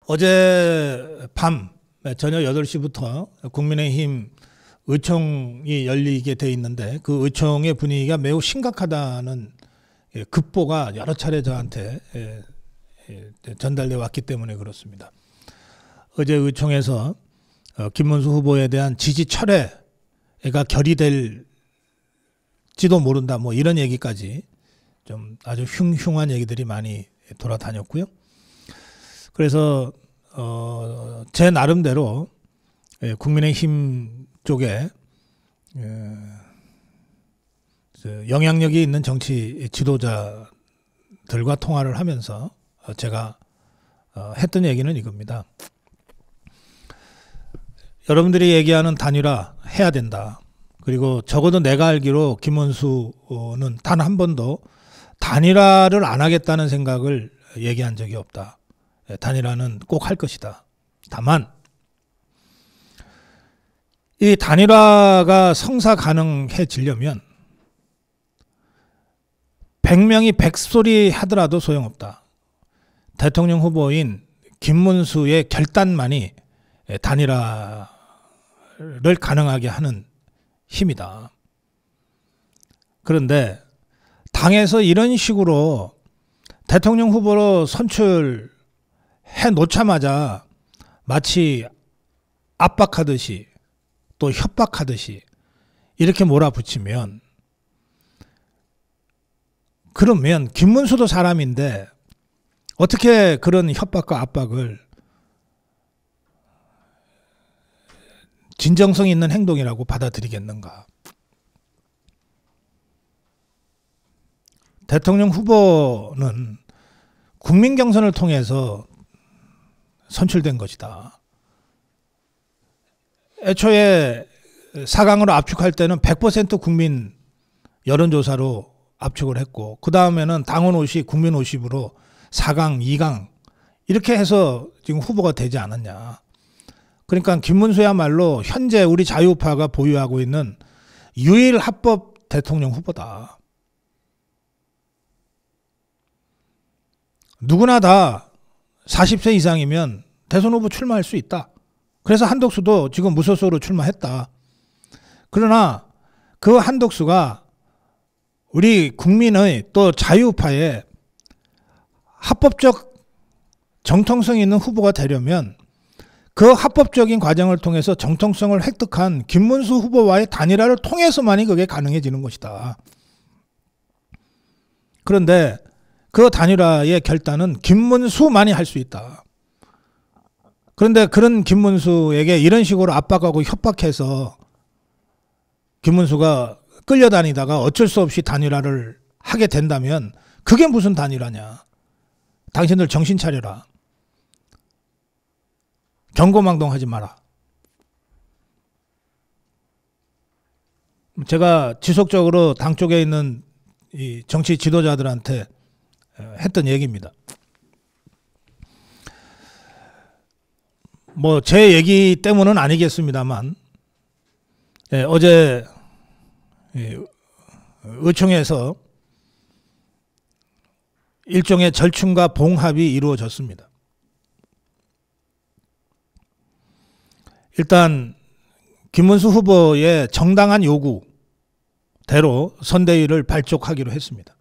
어제 밤 저녁 8시부터 국민의힘 의총이 열리게 돼 있는데 그 의총의 분위기가 매우 심각하다는 급보가 여러 차례 저한테 전달돼 왔기 때문에 그렇습니다. 어제 의총에서 김문수 후보에 대한 지지 철회가 결의될지도 모른다 뭐 이런 얘기까지 좀 아주 흉흉한 얘기들이 많이 돌아다녔고요. 그래서 제 나름대로 국민의힘 쪽에 영향력이 있는 정치 지도자들과 통화를 하면서 제가 했던 얘기는 이겁니다. 여러분들이 얘기하는 단일화 해야 된다. 그리고 적어도 내가 알기로 김문수는 단 한 번도 단일화를 안 하겠다는 생각을 얘기한 적이 없다. 단일화는 꼭 할 것이다. 다만 이 단일화가 성사 가능해지려면 100명이 100소리 하더라도 소용없다. 대통령 후보인 김문수의 결단만이 단일화를 가능하게 하는 힘이다. 그런데 당에서 이런 식으로 대통령 후보로 선출해 놓자마자 마치 압박하듯이 또 협박하듯이 이렇게 몰아붙이면 그러면 김문수도 사람인데 어떻게 그런 협박과 압박을 진정성 있는 행동이라고 받아들이겠는가. 대통령 후보는 국민 경선을 통해서 선출된 것이다. 애초에 4강으로 압축할 때는 100% 국민 여론조사로 압축을 했고 그 다음에는 당원 50, 국민 50으로 4강, 2강 이렇게 해서 지금 후보가 되지 않았냐. 그러니까 김문수야말로 현재 우리 자유우파가 보유하고 있는 유일 합법 대통령 후보다. 누구나 다 40세 이상이면 대선 후보 출마할 수 있다. 그래서 한덕수도 지금 무소속으로 출마했다. 그러나 그 한덕수가 우리 국민의 또 자유우파의 합법적 정통성 있는 후보가 되려면 그 합법적인 과정을 통해서 정통성을 획득한 김문수 후보와의 단일화를 통해서만이 그게 가능해지는 것이다. 그런데 그 단일화의 결단은 김문수만이 할 수 있다. 그런데 그런 김문수에게 이런 식으로 압박하고 협박해서 김문수가 끌려다니다가 어쩔 수 없이 단일화를 하게 된다면 그게 무슨 단일화냐. 당신들 정신 차려라. 경고망동하지 마라. 제가 지속적으로 당 쪽에 있는 이 정치 지도자들한테 했던 얘기입니다. 뭐 제 얘기 때문은 아니겠습니다만 어제 의총에서 일종의 절충과 봉합이 이루어졌습니다. 일단 김문수 후보의 정당한 요구대로 선대위를 발족하기로 했습니다.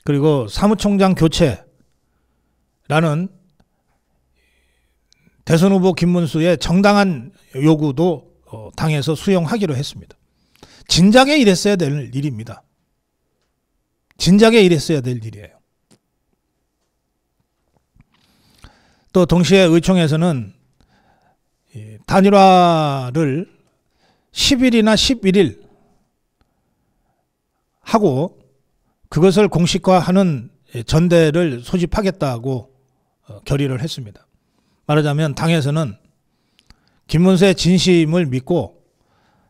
그리고 사무총장 교체라는 대선 후보 김문수의 정당한 요구도 당에서 수용하기로 했습니다. 진작에 이랬어야 될 일입니다. 진작에 이랬어야 될 일이에요. 또 동시에 의총에서는 단일화를 10일이나 11일 하고 그것을 공식화하는 전대를 소집하겠다고 결의를 했습니다. 말하자면 당에서는 김문수의 진심을 믿고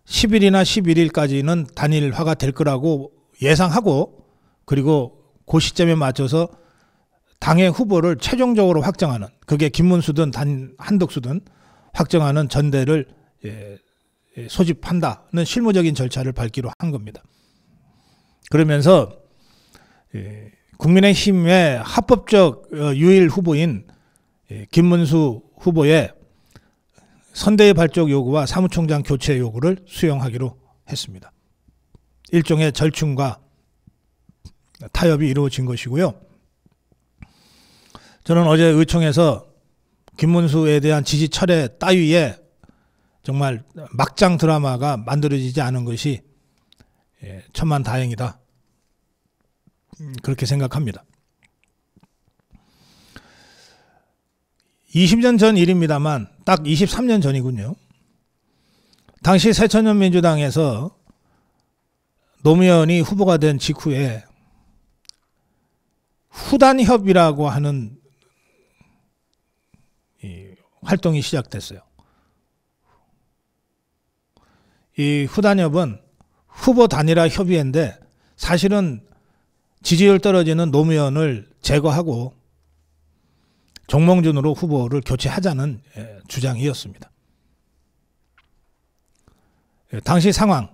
10일이나 11일까지는 단일화가 될 거라고 예상하고 그리고 그 시점에 맞춰서 당의 후보를 최종적으로 확정하는 그게 김문수든 한덕수든 확정하는 전대를 소집한다는 실무적인 절차를 밟기로 한 겁니다. 그러면서 국민의힘의 합법적 유일 후보인 김문수 후보의 선대위 발족 요구와 사무총장 교체 요구를 수용하기로 했습니다. 일종의 절충과 타협이 이루어진 것이고요. 저는 어제 의총에서 김문수에 대한 지지 철회 따위에 정말 막장 드라마가 만들어지지 않은 것이 천만다행이다. 그렇게 생각합니다. 20년 전 일입니다만 딱 23년 전이군요. 당시 새천년민주당에서 노무현이 후보가 된 직후에 후단협이라고 하는 활동이 시작됐어요. 이 후단협은 후보 단일화 협의회인데 사실은 지지율 떨어지는 노무현을 제거하고 정몽준으로 후보를 교체하자는 주장이었습니다. 당시 상황,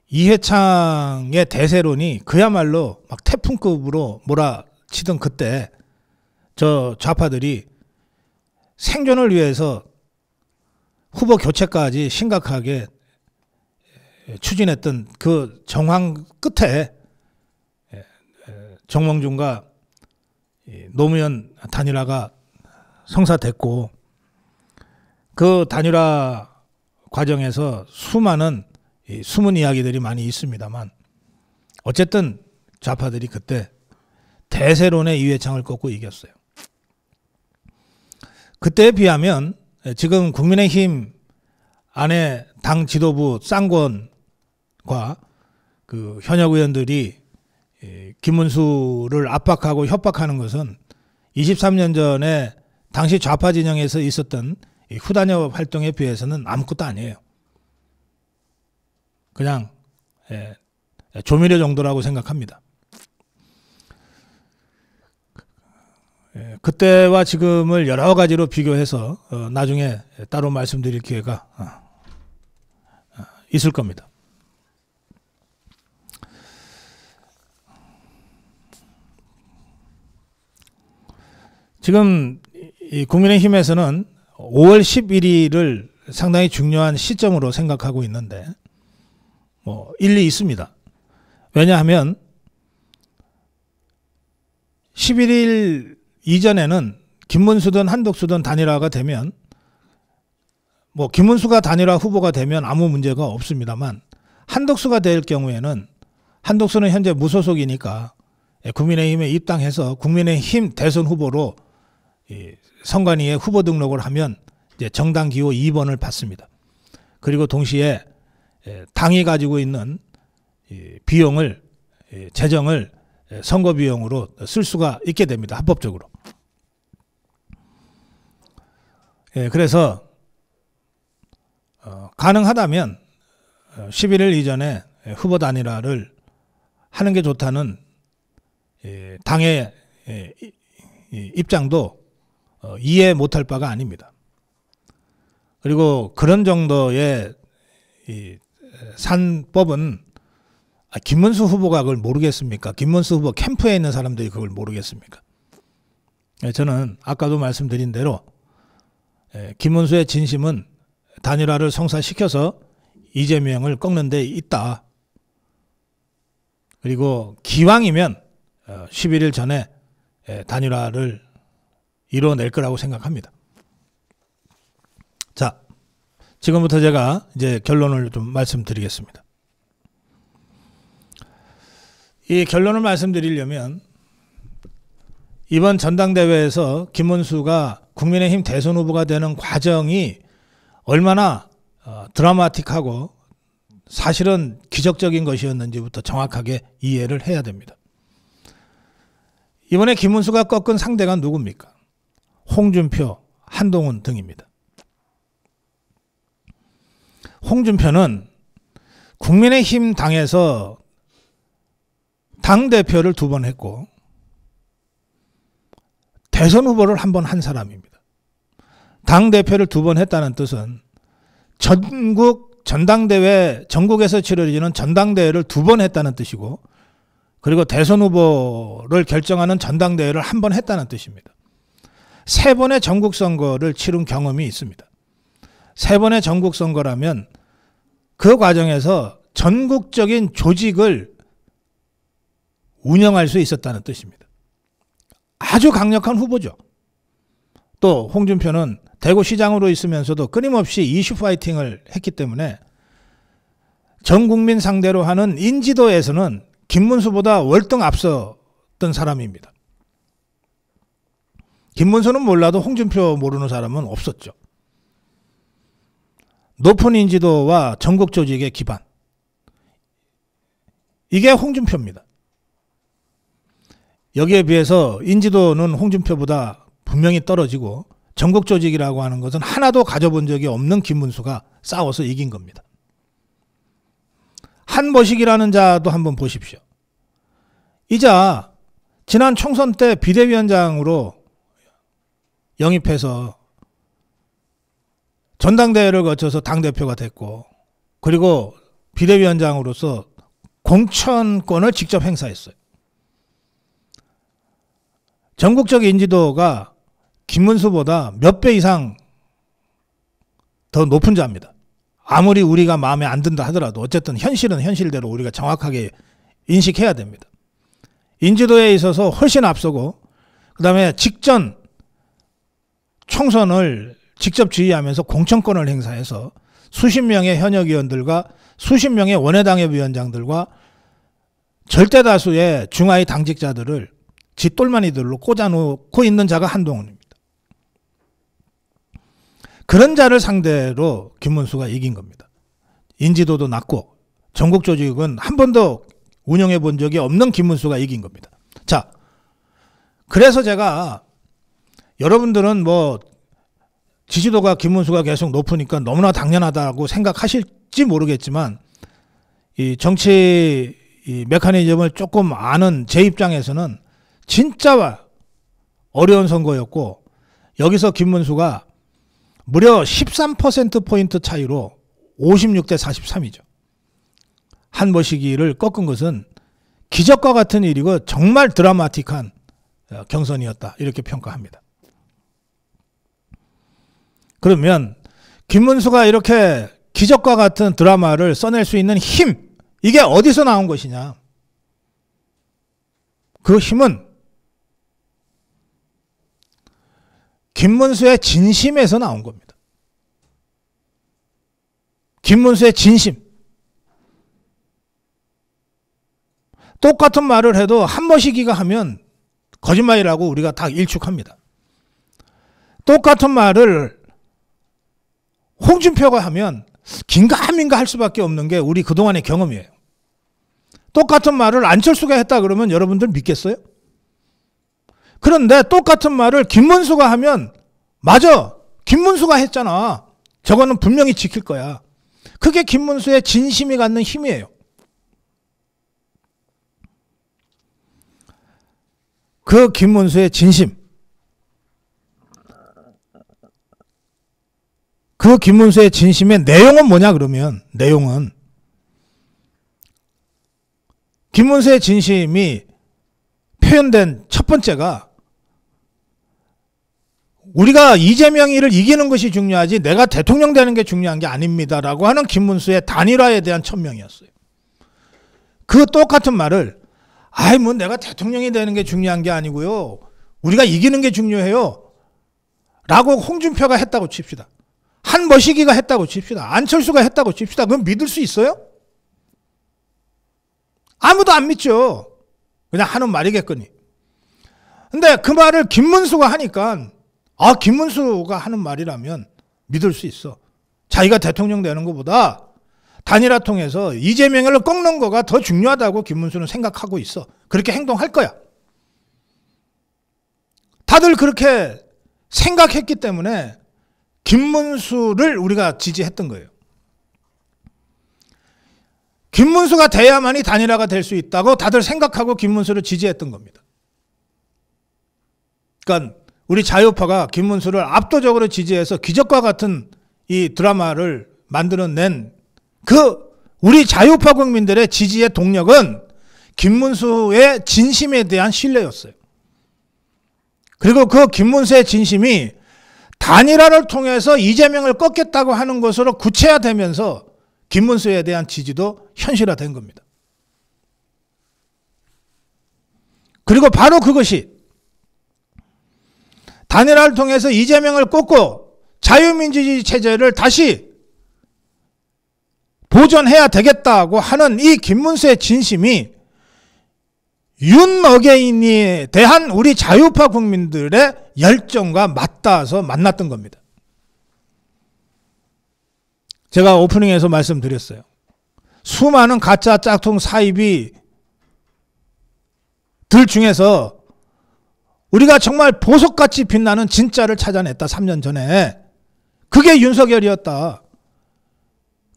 이회창의 대세론이 그야말로 막 태풍급으로 몰아치던 그때 저 좌파들이 생존을 위해서 후보 교체까지 심각하게 추진했던 그 정황 끝에 정몽준과 노무현 단일화가 성사됐고 그 단일화 과정에서 수많은 숨은 이야기들이 많이 있습니다만 어쨌든 좌파들이 그때 대세론의 이회창을 꺾고 이겼어요. 그때에 비하면 지금 국민의힘 안에 당 지도부 쌍권과 그 현역 의원들이 김문수를 압박하고 협박하는 것은 23년 전에 당시 좌파 진영에서 있었던 후단협 활동에 비해서는 아무것도 아니에요. 그냥 조미료 정도라고 생각합니다. 그때와 지금을 여러 가지로 비교해서 나중에 따로 말씀드릴 기회가 있을 겁니다. 지금 이 국민의힘에서는 5월 11일을 상당히 중요한 시점으로 생각하고 있는데 뭐 일리 있습니다. 왜냐하면 11일 이전에는 김문수든 한덕수든 단일화가 되면 뭐 김문수가 단일화 후보가 되면 아무 문제가 없습니다만 한덕수가 될 경우에는 한덕수는 현재 무소속이니까 국민의힘에 입당해서 국민의힘 대선 후보로 선관위에 후보 등록을 하면 이제 정당 기호 2번을 받습니다. 그리고 동시에 당이 가지고 있는 비용을 재정을 선거 비용으로 쓸 수가 있게 됩니다. 합법적으로. 그래서 가능하다면 11일 이전에 후보 단일화를 하는 게 좋다는 당의 입장도 이해 못할 바가 아닙니다. 그리고 그런 정도의 산법은 김문수 후보가 그걸 모르겠습니까? 김문수 후보 캠프에 있는 사람들이 그걸 모르겠습니까? 저는 아까도 말씀드린 대로 김문수의 진심은 단일화를 성사시켜서 이재명을 꺾는 데 있다. 그리고 기왕이면 11일 전에 단일화를 이뤄낼 거라고 생각합니다. 자, 지금부터 제가 이제 결론을 좀 말씀드리겠습니다. 이 결론을 말씀드리려면 이번 전당대회에서 김문수가 국민의힘 대선 후보가 되는 과정이 얼마나 드라마틱하고 사실은 기적적인 것이었는지부터 정확하게 이해를 해야 됩니다. 이번에 김문수가 꺾은 상대가 누굽니까? 홍준표, 한동훈 등입니다. 홍준표는 국민의힘 당에서 당대표를 2번 했고 대선 후보를 1번 한 사람입니다. 당대표를 2번 했다는 뜻은 전국에서 치러지는 전당대회를 2번 했다는 뜻이고 그리고 대선 후보를 결정하는 전당대회를 한 번 했다는 뜻입니다. 3번의 전국 선거를 치른 경험이 있습니다. 3번의 전국 선거라면 그 과정에서 전국적인 조직을 운영할 수 있었다는 뜻입니다. 아주 강력한 후보죠. 또 홍준표는 대구시장으로 있으면서도 끊임없이 이슈 파이팅을 했기 때문에 전 국민 상대로 하는 인지도에서는 김문수보다 월등 앞섰던 사람입니다. 김문수는 몰라도 홍준표 모르는 사람은 없었죠. 높은 인지도와 전국 조직의 기반. 이게 홍준표입니다. 여기에 비해서 인지도는 홍준표보다 분명히 떨어지고 전국 조직이라고 하는 것은 하나도 가져본 적이 없는 김문수가 싸워서 이긴 겁니다. 한머식이라는 자도 한번 보십시오. 이 자 지난 총선 때 비대위원장으로 영입해서 전당대회를 거쳐서 당대표가 됐고 그리고 비대위원장으로서 공천권을 직접 행사했어요. 전국적 인지도가 김문수보다 몇 배 이상 더 높은 자입니다. 아무리 우리가 마음에 안 든다 하더라도 어쨌든 현실은 현실대로 우리가 정확하게 인식해야 됩니다. 인지도에 있어서 훨씬 앞서고 그 다음에 직전 총선을 직접 지휘하면서 공천권을 행사해서 수십 명의 현역 의원들과 수십 명의 원외당협위원장들과 절대 다수의 중하위 당직자들을 지 똘마니들로 꽂아놓고 있는 자가 한동훈입니다. 그런 자를 상대로 김문수가 이긴 겁니다. 인지도도 낮고 전국 조직은 한 번도 운영해 본 적이 없는 김문수가 이긴 겁니다. 자, 그래서 제가 여러분들은 뭐 지지도가 김문수가 계속 높으니까 너무나 당연하다고 생각하실지 모르겠지만 이 정치 이 메커니즘을 조금 아는 제 입장에서는 진짜 어려운 선거였고 여기서 김문수가 무려 13%포인트 차이로 56대 43이죠. 한머시기를 꺾은 것은 기적과 같은 일이고 정말 드라마틱한 경선이었다. 이렇게 평가합니다. 그러면 김문수가 이렇게 기적과 같은 드라마를 써낼 수 있는 힘, 이게 어디서 나온 것이냐? 그 힘은 김문수의 진심에서 나온 겁니다. 김문수의 진심. 똑같은 말을 해도 한머시기가 하면 거짓말이라고 우리가 다 일축합니다. 똑같은 말을 홍준표가 하면 긴가민가 할 수밖에 없는 게 우리 그동안의 경험이에요. 똑같은 말을 안철수가 했다 그러면 여러분들 믿겠어요? 그런데 똑같은 말을 김문수가 하면 맞아, 김문수가 했잖아. 저거는 분명히 지킬 거야. 그게 김문수의 진심이 갖는 힘이에요. 그 김문수의 진심, 그 김문수의 진심의 내용은 뭐냐 그러면 내용은 김문수의 진심이 표현된 첫 번째가 우리가 이재명이를 이기는 것이 중요하지 내가 대통령 되는 게 중요한 게 아닙니다라고 하는 김문수의 단일화에 대한 천명이었어요. 그 똑같은 말을 아이 뭐 내가 대통령이 되는 게 중요한 게 아니고요. 우리가 이기는 게 중요해요. 라고 홍준표가 했다고 칩시다. 한머시기가 했다고 칩시다. 안철수가 했다고 칩시다. 그럼 믿을 수 있어요? 아무도 안 믿죠. 그냥 하는 말이겠거니. 근데 그 말을 김문수가 하니까 아 김문수가 하는 말이라면 믿을 수 있어. 자기가 대통령 되는 것보다 단일화 통해서 이재명을 꺾는 거가 더 중요하다고 김문수는 생각하고 있어. 그렇게 행동할 거야. 다들 그렇게 생각했기 때문에 김문수를 우리가 지지했던 거예요. 김문수가 돼야만이 단일화가 될 수 있다고 다들 생각하고 김문수를 지지했던 겁니다. 그러니까 우리 자유파가 김문수를 압도적으로 지지해서 기적과 같은 이 드라마를 만들어낸 그 우리 자유파 국민들의 지지의 동력은 김문수의 진심에 대한 신뢰였어요. 그리고 그 김문수의 진심이 단일화를 통해서 이재명을 꺾겠다고 하는 것으로 구체화되면서 김문수에 대한 지지도 현실화된 겁니다. 그리고 바로 그것이 단일화를 통해서 이재명을 꺾고 자유민주주의 체제를 다시 보존해야 되겠다고 하는 이 김문수의 진심이 윤어게인에 대한 우리 자유파 국민들의 열정과 맞닿아서 만났던 겁니다. 제가 오프닝에서 말씀드렸어요. 수많은 가짜 짝퉁 사이비 들 중에서 우리가 정말 보석같이 빛나는 진짜를 찾아냈다. 3년 전에. 그게 윤석열이었다.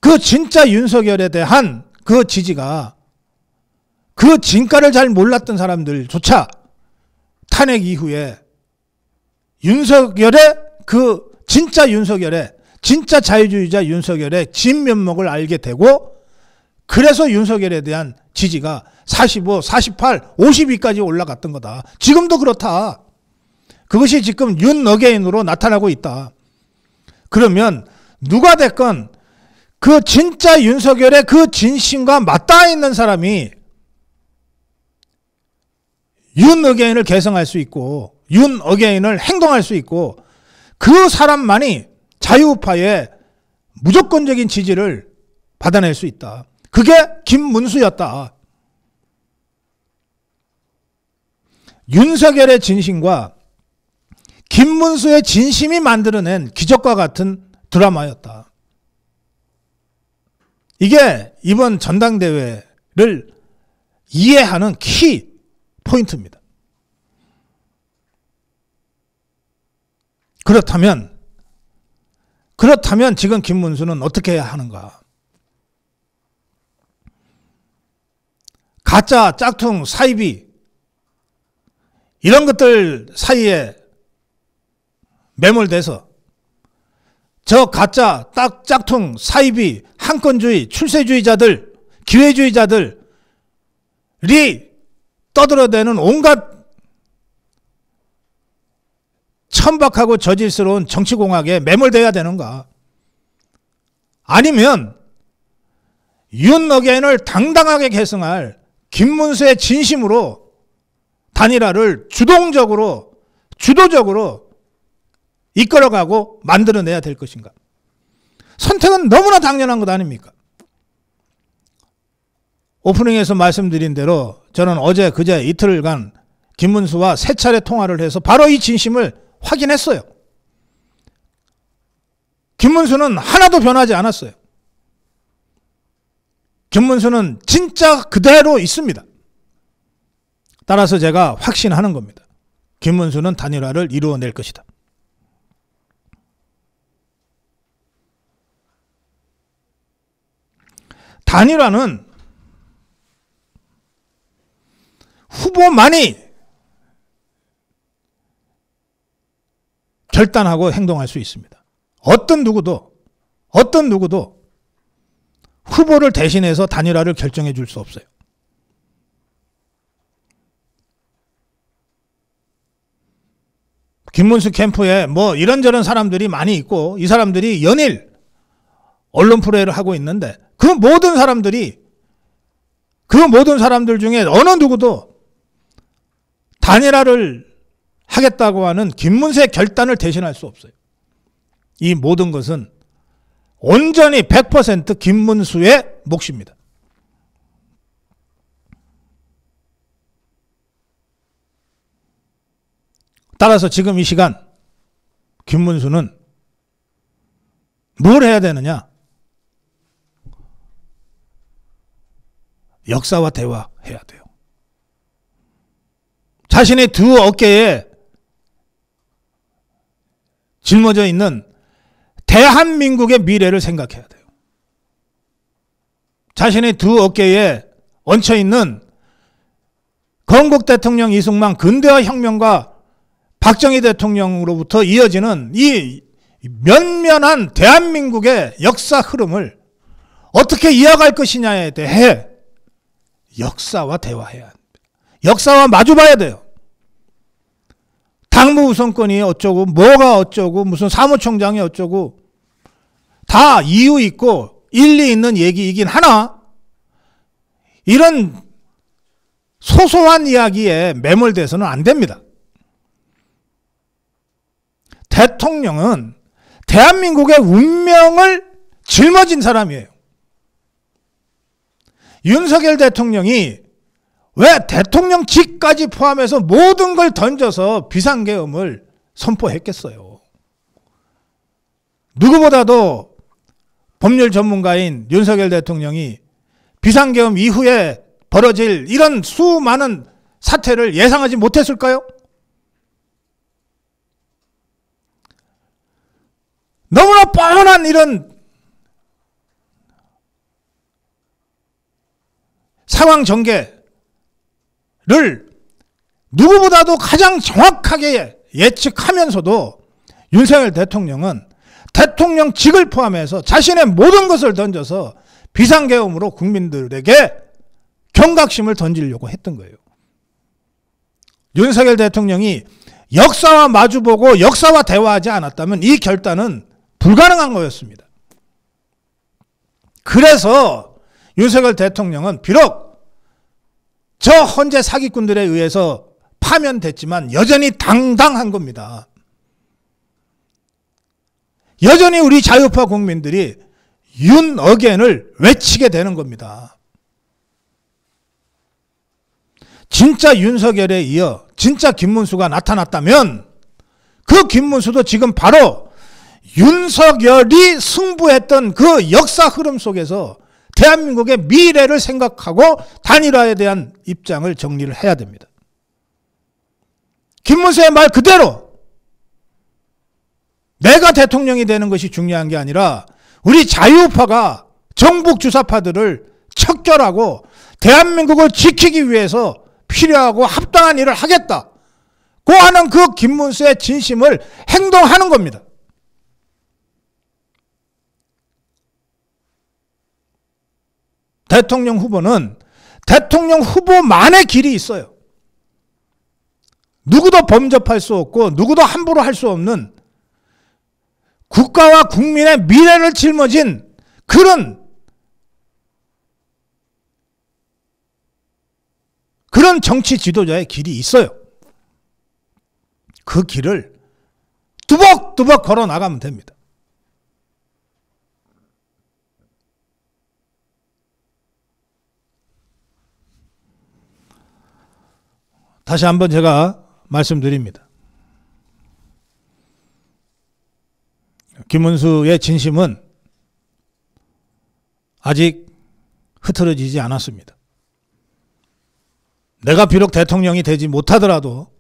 그 진짜 윤석열에 대한 그 지지가 그 진가를 잘 몰랐던 사람들조차 탄핵 이후에 윤석열의 그 진짜 윤석열의 진짜 자유주의자 윤석열의 진면목을 알게 되고 그래서 윤석열에 대한 지지가 45, 48, 52까지 올라갔던 거다. 지금도 그렇다. 그것이 지금 윤어게인으로 나타나고 있다. 그러면 누가 됐건 그 진짜 윤석열의 그 진심과 맞닿아 있는 사람이 윤어게인을 개성할 수 있고 윤어게인을 행동할 수 있고 그 사람만이 자유파의 무조건적인 지지를 받아낼 수 있다. 그게 김문수였다. 윤석열의 진심과 김문수의 진심이 만들어낸 기적과 같은 드라마였다. 이게 이번 전당대회를 이해하는 키 포인트입니다. 그렇다면 지금 김문수는 어떻게 해야 하는가? 가짜, 짝퉁, 사이비 이런 것들 사이에 매몰돼서 저 가짜, 짝퉁, 사이비, 한건주의, 출세주의자들, 기회주의자들이 떠들어대는 온갖 천박하고 저질스러운 정치공학에 매몰돼야 되는가? 아니면 윤어게인을 당당하게 계승할 김문수의 진심으로 단일화를 주도적으로 이끌어가고 만들어내야 될 것인가? 선택은 너무나 당연한 것 아닙니까? 오프닝에서 말씀드린 대로 저는 어제 그제 이틀간 김문수와 3차례 통화를 해서 바로 이 진심을 확인했어요. 김문수는 하나도 변하지 않았어요. 김문수는 진짜 그대로 있습니다. 따라서 제가 확신하는 겁니다. 김문수는 단일화를 이루어낼 것이다. 단일화는 후보만이 결단하고 행동할 수 있습니다. 어떤 누구도 후보를 대신해서 단일화를 결정해 줄 수 없어요. 김문수 캠프에 뭐 이런저런 사람들이 많이 있고 이 사람들이 연일 언론 프레이를 하고 있는데 그 모든 사람들 중에 어느 누구도 단일화를 하겠다고 하는 김문수의 결단을 대신할 수 없어요. 이 모든 것은 온전히 100% 김문수의 몫입니다. 따라서 지금 이 시간 김문수는 뭘 해야 되느냐? 역사와 대화해야 돼요. 자신의 두 어깨에 짊어져 있는 대한민국의 미래를 생각해야 돼요. 자신의 두 어깨에 얹혀있는 건국 대통령 이승만 근대화 혁명과 박정희 대통령으로부터 이어지는 이 면면한 대한민국의 역사 흐름을 어떻게 이어갈 것이냐에 대해 역사와 대화해야 합니다. 역사와 마주봐야 돼요. 당무 우선권이 어쩌고 뭐가 어쩌고 무슨 사무총장이 어쩌고 다 이유 있고 일리 있는 얘기이긴 하나 이런 소소한 이야기에 매몰돼서는 안 됩니다. 대통령은 대한민국의 운명을 짊어진 사람이에요. 윤석열 대통령이 왜 대통령직까지 포함해서 모든 걸 던져서 비상계엄을 선포했겠어요. 누구보다도 법률 전문가인 윤석열 대통령이 비상계엄 이후에 벌어질 이런 수많은 사태를 예상하지 못했을까요? 너무나 뻔한 이런 상황 전개를 누구보다도 가장 정확하게 예측하면서도 윤석열 대통령은 대통령직을 포함해서 자신의 모든 것을 던져서 비상계엄으로 국민들에게 경각심을 던지려고 했던 거예요. 윤석열 대통령이 역사와 마주보고 역사와 대화하지 않았다면 이 결단은 불가능한 거였습니다. 그래서 윤석열 대통령은 비록 저 헌재 사기꾼들에 의해서 파면됐지만 여전히 당당한 겁니다. 여전히 우리 자유파 국민들이 윤 어게인을 외치게 되는 겁니다. 진짜 윤석열에 이어 진짜 김문수가 나타났다면 그 김문수도 지금 바로 윤석열이 승부했던 그 역사 흐름 속에서 대한민국의 미래를 생각하고 단일화에 대한 입장을 정리를 해야 됩니다. 김문수의 말 그대로 내가 대통령이 되는 것이 중요한 게 아니라 우리 자유파가 정북 주사파들을 척결하고 대한민국을 지키기 위해서 필요하고 합당한 일을 하겠다고 하는 그 김문수의 진심을 행동하는 겁니다. 대통령 후보는 대통령 후보만의 길이 있어요. 누구도 범접할 수 없고 누구도 함부로 할 수 없는 국가와 국민의 미래를 짊어진 그런 정치 지도자의 길이 있어요. 그 길을 뚜벅뚜벅 걸어 나가면 됩니다. 다시 한번 제가 말씀드립니다. 김문수의 진심은 아직 흐트러지지 않았습니다. 내가 비록 대통령이 되지 못하더라도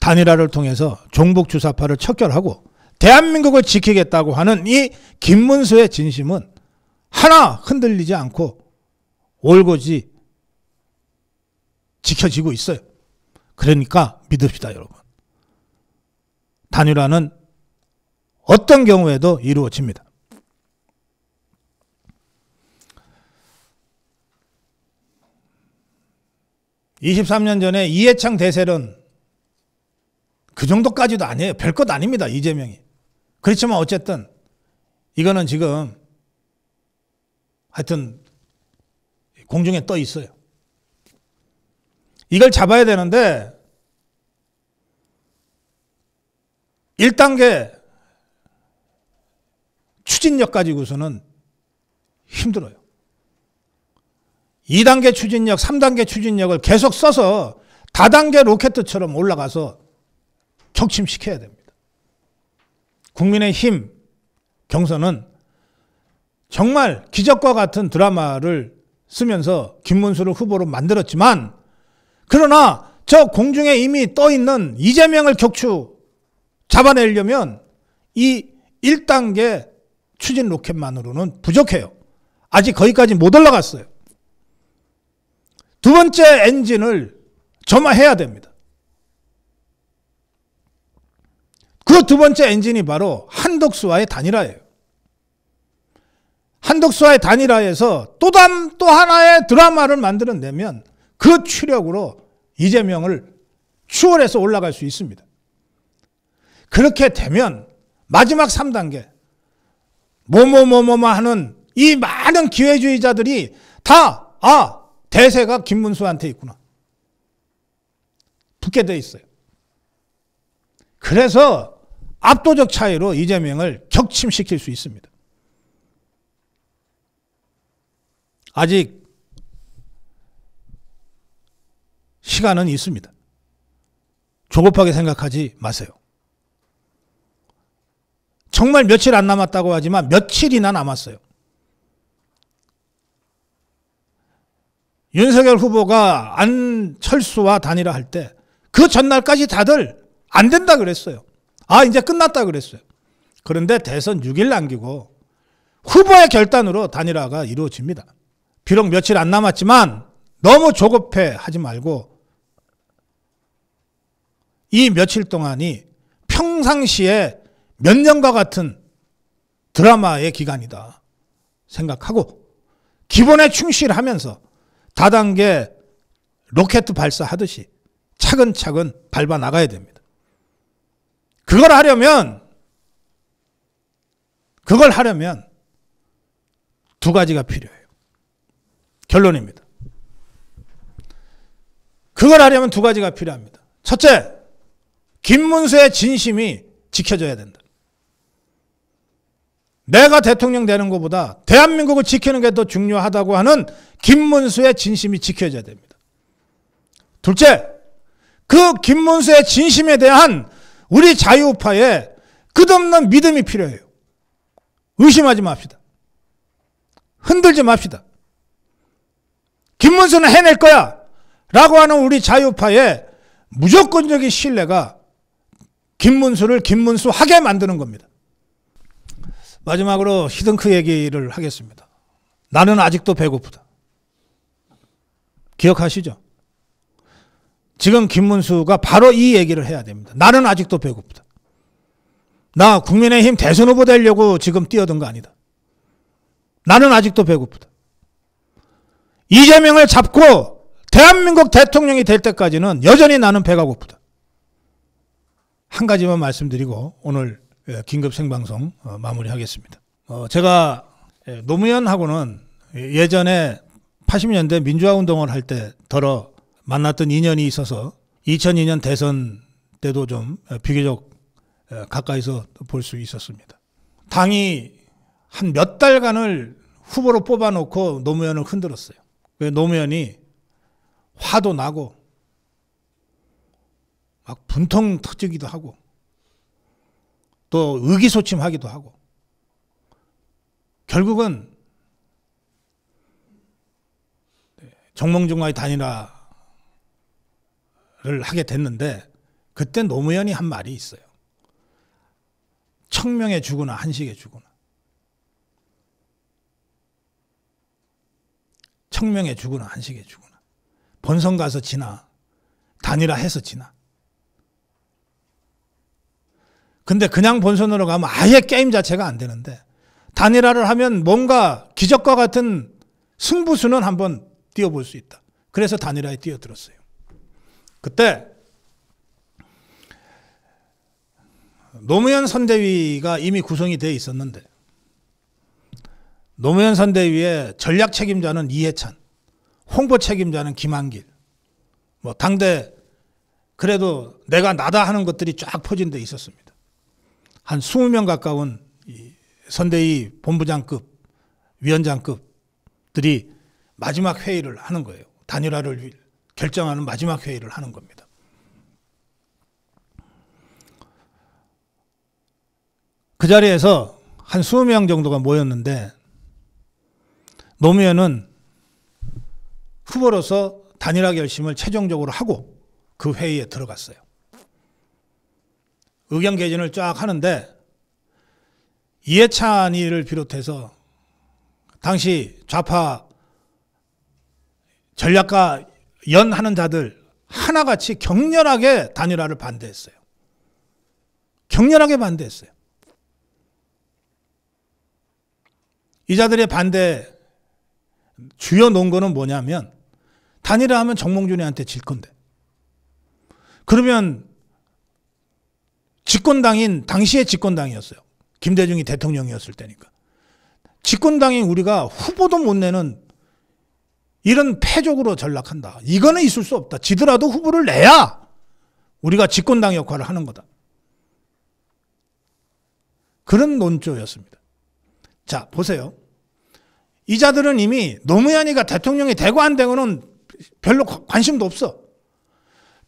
단일화를 통해서 종북 주사파를 척결하고 대한민국을 지키겠다고 하는 이 김문수의 진심은 하나 흔들리지 않고 올곧이 지켜지고 있어요. 그러니까 믿읍시다, 여러분. 단일화는 어떤 경우에도 이루어집니다. (23년) 전에 이해창 대세론 그 정도까지도 아니에요. 별것 아닙니다, 이재명이. 그렇지만 어쨌든 이거는 지금 하여튼 공중에 떠 있어요. 이걸 잡아야 되는데 1단계 추진력 가지고서는 힘들어요. 2단계 추진력, 3단계 추진력을 계속 써서 다단계 로켓처럼 올라가서 격침시켜야 됩니다. 국민의힘 경선은 정말 기적과 같은 드라마를 쓰면서 김문수를 후보로 만들었지만 그러나 저 공중에 이미 떠있는 이재명을 격추 잡아내려면 이 1단계 추진 로켓만으로는 부족해요. 아직 거기까지 못 올라갔어요. 두 번째 엔진을 점화해야 됩니다. 그 두 번째 엔진이 바로 한덕수와의 단일화예요. 한덕수와의 단일화에서 또 하나의 드라마를 만들어내면 그 추력으로 이재명을 추월해서 올라갈 수 있습니다. 그렇게 되면 마지막 3단계 뭐뭐 하는 이 많은 기회주의자들이 다 대세가 김문수한테 있구나. 붙게 돼 있어요. 그래서 압도적 차이로 이재명을 격침시킬 수 있습니다. 아직 시간은 있습니다. 조급하게 생각하지 마세요. 정말 며칠 안 남았다고 하지만 며칠이나 남았어요. 윤석열 후보가 안철수와 단일화할 때 그 전날까지 다들 안 된다 그랬어요. 이제 끝났다 그랬어요. 그런데 대선 6일 남기고 후보의 결단으로 단일화가 이루어집니다. 비록 며칠 안 남았지만 너무 조급해 하지 말고 이 며칠 동안이 평상시에 몇 년과 같은 드라마의 기간이다 생각하고 기본에 충실하면서 다단계 로켓 발사하듯이 차근차근 밟아 나가야 됩니다. 그걸 하려면 두 가지가 필요해요. 결론입니다. 그걸 하려면 두 가지가 필요합니다. 첫째, 김문수의 진심이 지켜져야 된다. 내가 대통령 되는 것보다 대한민국을 지키는 게 더 중요하다고 하는 김문수의 진심이 지켜져야 됩니다. 둘째, 그 김문수의 진심에 대한 우리 자유우파의 끝없는 믿음이 필요해요. 의심하지 맙시다. 흔들지 맙시다. 김문수는 해낼 거야 라고 하는 우리 자유우파의 무조건적인 신뢰가 김문수를 김문수하게 만드는 겁니다. 마지막으로 히든크 얘기를 하겠습니다. 나는 아직도 배고프다. 기억하시죠? 지금 김문수가 바로 이 얘기를 해야 됩니다. 나는 아직도 배고프다. 나 국민의힘 대선 후보 되려고 지금 뛰어든 거 아니다. 나는 아직도 배고프다. 이재명을 잡고 대한민국 대통령이 될 때까지는 여전히 나는 배가 고프다. 한 가지만 말씀드리고 오늘 긴급 생방송 마무리하겠습니다. 제가 노무현하고는 예전에 80년대 민주화 운동을 할 때 더러 만났던 인연이 있어서 2002년 대선 때도 좀 비교적 가까이서 볼 수 있었습니다. 당이 한 몇 달간을 후보로 뽑아놓고 노무현을 흔들었어요. 노무현이 화도 나고 막 분통 터지기도 하고 또 의기소침하기도 하고 결국은 정몽준과의 단일화를 하게 됐는데 그때 노무현이 한 말이 있어요. 청명에 주거나 한식에 주거나. 청명에 주거나 한식에 주거나. 본선 가서 지나. 단일화해서 지나. 근데 그냥 본선으로 가면 아예 게임 자체가 안 되는데 단일화를 하면 뭔가 기적과 같은 승부수는 한번 뛰어볼 수 있다. 그래서 단일화에 뛰어들었어요. 그때 노무현 선대위가 이미 구성이 되어 있었는데 노무현 선대위의 전략 책임자는 이해찬, 홍보 책임자는 김한길, 뭐 당대 그래도 내가 나다 하는 것들이 쫙 포진되어 있었습니다. 한 20명 가까운 선대위 본부장급, 위원장급들이 마지막 회의를 하는 거예요. 단일화를 결정하는 마지막 회의를 하는 겁니다. 그 자리에서 한 20명 정도가 모였는데 노무현은 후보로서 단일화 결심을 최종적으로 하고 그 회의에 들어갔어요. 의견 개진을 쫙 하는데 이해찬이를 비롯해서 당시 좌파 전략가 연하는 자들 하나같이 격렬하게 단일화를 반대했어요. 격렬하게 반대했어요. 이 자들의 반대 주요 논거는 뭐냐면 단일화하면 정몽준이한테 질 건데. 그러면 집권당인 당시의 집권당이었어요. 김대중이 대통령이었을 때니까. 집권당인 우리가 후보도 못 내는 이런 패족으로 전락한다. 이거는 있을 수 없다. 지더라도 후보를 내야 우리가 집권당 역할을 하는 거다. 그런 논조였습니다. 자, 보세요. 이 자들은 이미 노무현이가 대통령이 되고 안 되고는 별로 관심도 없어.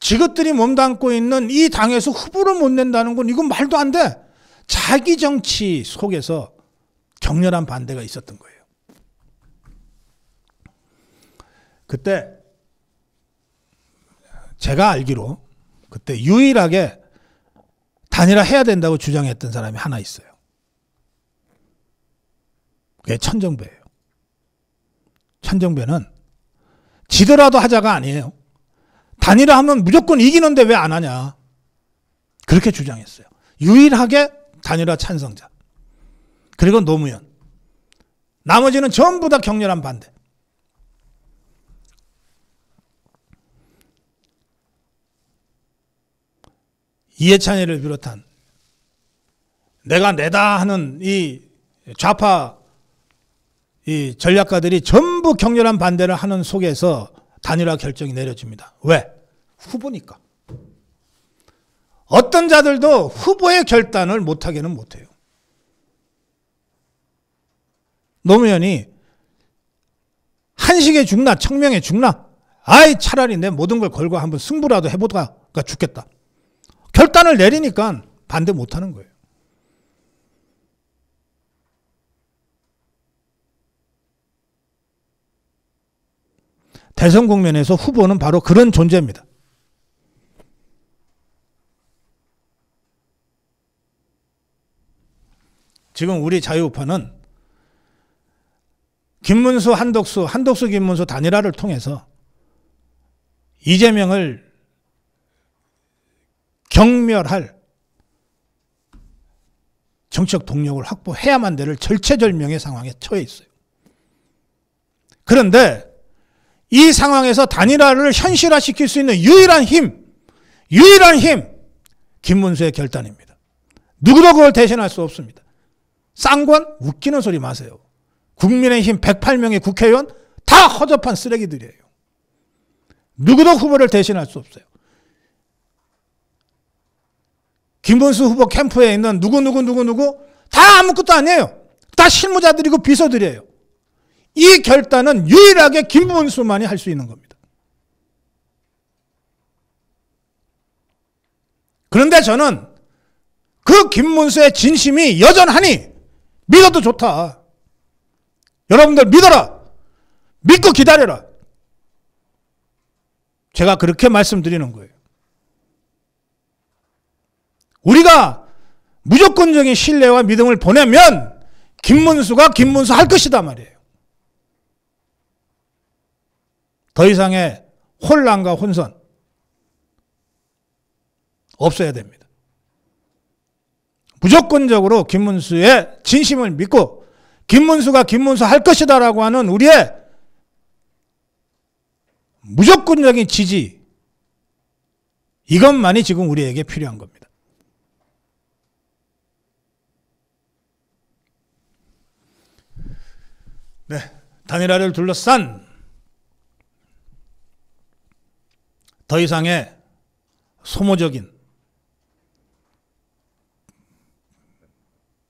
지것들이 몸담고 있는 이 당에서 후보를 못 낸다는 건 이건 말도 안 돼. 자기 정치 속에서 격렬한 반대가 있었던 거예요. 그때 제가 알기로 그때 유일하게 단일화 해야 된다고 주장했던 사람이 하나 있어요. 그게 천정배예요. 천정배는 지더라도 하자가 아니에요. 단일화 하면 무조건 이기는데 왜 안 하냐. 그렇게 주장했어요. 유일하게 단일화 찬성자. 그리고 노무현. 나머지는 전부 다 격렬한 반대. 이해찬이를 비롯한 내가 내다 하는 이 좌파 이 전략가들이 전부 격렬한 반대를 하는 속에서 단일화 결정이 내려집니다. 왜? 후보니까. 어떤 자들도 후보의 결단을 못하게는 못해요. 노무현이 한식에 죽나 청명에 죽나 아이 차라리 내 모든 걸 걸고 한번 승부라도 해보다가 죽겠다. 결단을 내리니까 반대 못하는 거예요. 대선 국면에서 후보는 바로 그런 존재입니다. 지금 우리 자유우파는 김문수, 한덕수, 김문수 단일화를 통해서 이재명을 경멸할 정치적 동력을 확보해야만 될 절체절명의 상황에 처해 있어요. 그런데 이 상황에서 단일화를 현실화시킬 수 있는 유일한 힘, 김문수의 결단입니다. 누구도 그걸 대신할 수 없습니다. 쌍관? 웃기는 소리 마세요. 국민의힘 108명의 국회의원 다 허접한 쓰레기들이에요. 누구도 후보를 대신할 수 없어요. 김문수 후보 캠프에 있는 누구 다 아무것도 아니에요. 다 실무자들이고 비서들이에요. 이 결단은 유일하게 김문수만이 할 수 있는 겁니다. 그런데 저는 그 김문수의 진심이 여전하니 믿어도 좋다. 여러분들 믿어라. 믿고 기다려라. 제가 그렇게 말씀드리는 거예요. 우리가 무조건적인 신뢰와 믿음을 보내면 김문수가 김문수 할 것이다 말이에요. 더 이상의 혼란과 혼선 없어야 됩니다. 무조건적으로 김문수의 진심을 믿고 김문수가 김문수 할 것이다 라고 하는 우리의 무조건적인 지지, 이것만이 지금 우리에게 필요한 겁니다. 네, 단일화를 둘러싼 더 이상의 소모적인,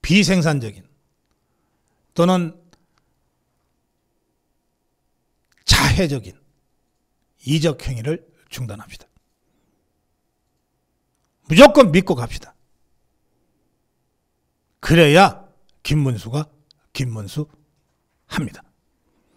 비생산적인 또는 자해적인 이적 행위를 중단합시다. 무조건 믿고 갑시다. 그래야 김문수가 김문수 합니다.